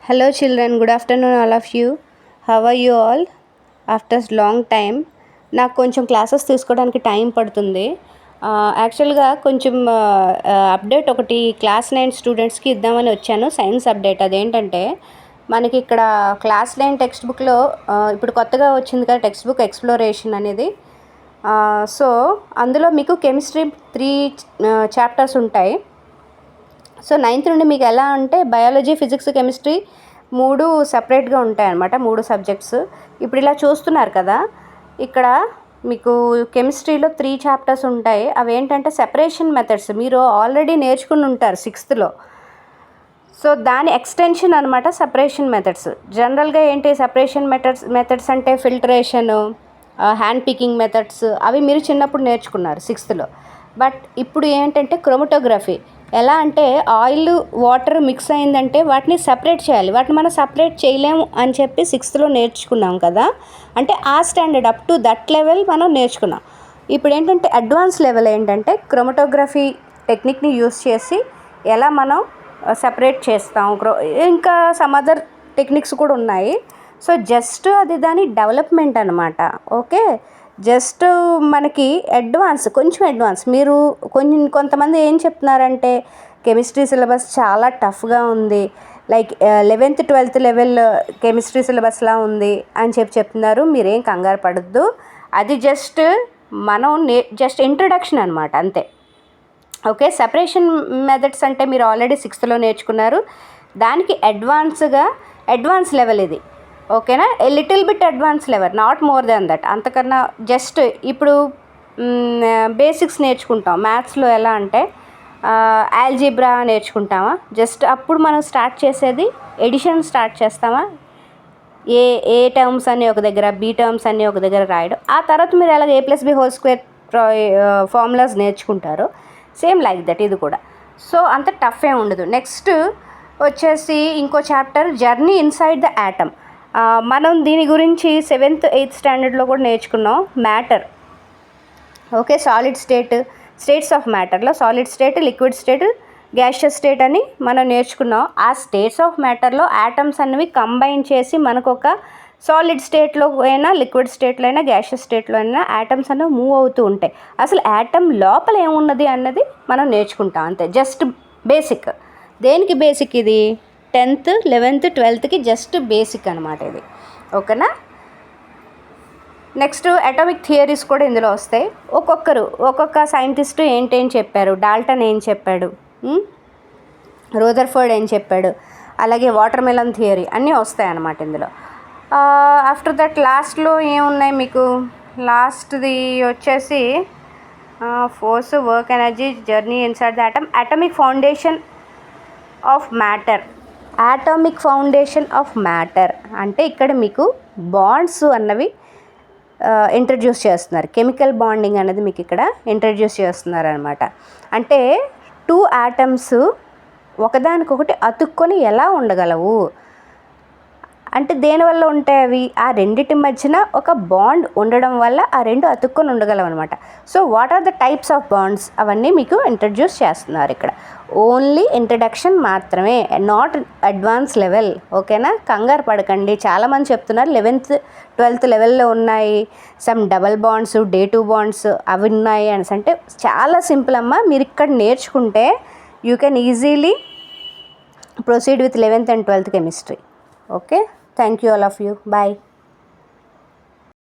Hello children, good afternoon all of you. How are you all? After long time నాకు కొంచెం classes తీసుకోవడానికి time పడుతుంది. యాక్చువల్గా కొంచెం అప్డేట్ ఒకటి క్లాస్ 9 స్టూడెంట్స్కి ఇద్దామని వచ్చాను. Science update. అదేంటంటే మనకి ఇక్కడ క్లాస్ 9 టెక్స్ట్ బుక్లో ఇప్పుడు కొత్తగా వచ్చింది కదా టెక్స్ట్ బుక్ ఎక్స్ప్లోరేషన్ అనేది. సో అందులో మీకు కెమిస్ట్రీ 3 చాప్టర్స్ ఉంటాయి. సో 9th నుండి మీకు ఎలా అంటే బయాలజీ, ఫిజిక్స్, కెమిస్ట్రీ 3 సపరేట్గా ఉంటాయన్నమాట, 3 సబ్జెక్ట్స్. ఇప్పుడు ఇలా చూస్తున్నారు కదా, ఇక్కడ మీకు కెమిస్ట్రీలో 3 చాప్టర్స్ ఉంటాయి. అవి ఏంటంటే సెపరేషన్ మెథడ్స్. మీరు ఆల్రెడీ నేర్చుకుని ఉంటారు 6th. సో దాని ఎక్స్టెన్షన్ అనమాట సెపరేషన్ మెథడ్స్. జనరల్గా ఏంటి సెపరేషన్ మెథడ్స్ అంటే ఫిల్టరేషను, హ్యాండ్ పికింగ్ మెథడ్స్ అవి మీరు చిన్నప్పుడు నేర్చుకున్నారు 6th. బట్ ఇప్పుడు ఏంటంటే క్రోమటోగ్రఫీ. ఎలా అంటే ఆయిల్ వాటర్ మిక్స్ అయిందంటే వాటిని సపరేట్ చేయాలి. వాటిని మనం సపరేట్ చేయలేము అని చెప్పి 6th నేర్చుకున్నాం కదా. అంటే ఆ standard up to that level మనం నేర్చుకున్నాం. ఇప్పుడు ఏంటంటే అడ్వాన్స్ లెవెల్ ఏంటంటే క్రోమటోగ్రఫీ టెక్నిక్ని యూస్ చేసి ఎలా మనం సపరేట్ చేస్తాం. ఇంకా సమ్ అదర్ టెక్నిక్స్ కూడా ఉన్నాయి. సో జస్ట్ అది దాని డెవలప్మెంట్ అనమాట. ఓకే, జస్ట్ మనకి కొంచెం అడ్వాన్స్. మీరు కొంతమంది ఏం చెప్తున్నారంటే కెమిస్ట్రీ సిలబస్ చాలా టఫ్గా ఉంది, like 11th 12th level chemistry సిలబస్లా ఉంది అని చెప్తున్నారు. మీరేం కంగారు పడద్దు. అది జస్ట్ ఇంట్రడక్షన్ అనమాట, అంతే. ఓకే, సెపరేషన్ మెథడ్స్ అంటే మీరు ఆల్రెడీ 6th నేర్చుకున్నారు. దానికి అడ్వాన్స్ లెవెల్ ఇది. ఓకేనా, a little bit advance level, not more than that. అంతకన్నా జస్ట్ ఇప్పుడు బేసిక్స్ నేర్చుకుంటాం మ్యాథ్స్లో. ఎలా అంటే ఆల్జీబ్రా నేర్చుకుంటామా, జస్ట్ అప్పుడు మనం స్టార్ట్ చేసేది ఎడిషన్ స్టార్ట్ చేస్తామా, ఏ టర్మ్స్ అన్నీ ఒక దగ్గర, బి టర్మ్స్ అన్నీ ఒక దగ్గర రాయడం. ఆ తర్వాత మీరు ఎలాగ a+b² ఫార్ములాస్ నేర్చుకుంటారు. సేమ్ లైక్ దట్ ఇది కూడా. సో అంత టఫ్ ఏం ఉండదు. నెక్స్ట్ వచ్చేసి ఇంకో chapter journey inside the atom. మనం దీని గురించి 7th 8th స్టాండర్డ్లో కూడా నేర్చుకున్నాం. మ్యాటర్. ఓకే, స్టేట్స్ ఆఫ్ మ్యాటర్లో solid state, liquid state, gaseous state అని మనం నేర్చుకున్నాం. ఆ స్టేట్స్ ఆఫ్ మ్యాటర్లో యాటమ్స్ అనేవి కంబైన్ చేసి మనకు ఒక సాలిడ్ స్టేట్లో అయినా, లిక్విడ్ స్టేట్లో అయినా, గ్యాషియస్ స్టేట్లో అయినా యాటమ్స్ అనేవి మూవ్ అవుతూ ఉంటాయి. అసలు యాటమ్ లోపల ఏమున్నది అన్నది మనం నేర్చుకుంటాం, అంతే. Just basic. దేనికి బేసిక్ ఇది? 10th 11th 12thకి జస్ట్ బేసిక్ అనమాట ఇది. ఓకేనా. నెక్స్ట్ అటామిక్ థియరీస్ కూడా ఇందులో వస్తాయి. ఒక్కొక్క సైంటిస్ట్ ఏంటేం చెప్పారు, డాల్టన్ ఏం చెప్పాడు, రదర్ఫోర్డ్ ఏం చెప్పాడు, అలాగే వాటర్ మెలన్ థియరీ అన్నీ వస్తాయి అన్నమాట ఇందులో. ఆఫ్టర్ దట్ లాస్ట్లో ఏమున్నాయి మీకు, లాస్ట్ది వచ్చేసి force, work, energy, journey inside the atom, atomic foundation of matter అంటే ఇక్కడ మీకు బాండ్స్ అన్నవి ఇంట్రడ్యూస్ చేస్తున్నారు. కెమికల్ బాండింగ్ అనేది మీకు ఇక్కడ ఇంట్రడ్యూస్ చేస్తున్నారు అనమాట. అంటే 2 ఆటమ్స్ ఒకదానికొకటి అతుక్కొని ఎలా ఉండగలవు అంటే దేనివల్ల ఉంటాయి అవి? ఆ రెండిటి మధ్యన ఒక బాండ్ ఉండడం వల్ల ఆ రెండు అతుక్కొని ఉండగలవు అనమాట. So what are the types of bonds అవన్నీ మీకు ఇంట్రడ్యూస్ చేస్తున్నారు ఇక్కడ. ఓన్లీ ఇంట్రడక్షన్ మాత్రమే, నాట్ అడ్వాన్స్ లెవెల్. ఓకేనా, కంగారు పడకండి. చాలామంది చెప్తున్నారు 11th 12th లెవెల్లో ఉన్నాయి, సమ్ డబల్ బాండ్స్, డే 2 బాండ్స్ అవి ఉన్నాయి అని. అంటే చాలా సింపుల్ అమ్మా. మీరు ఇక్కడ నేర్చుకుంటే you can easily proceed with 11th and 12th chemistry. Okay, thank you all of you. Bye.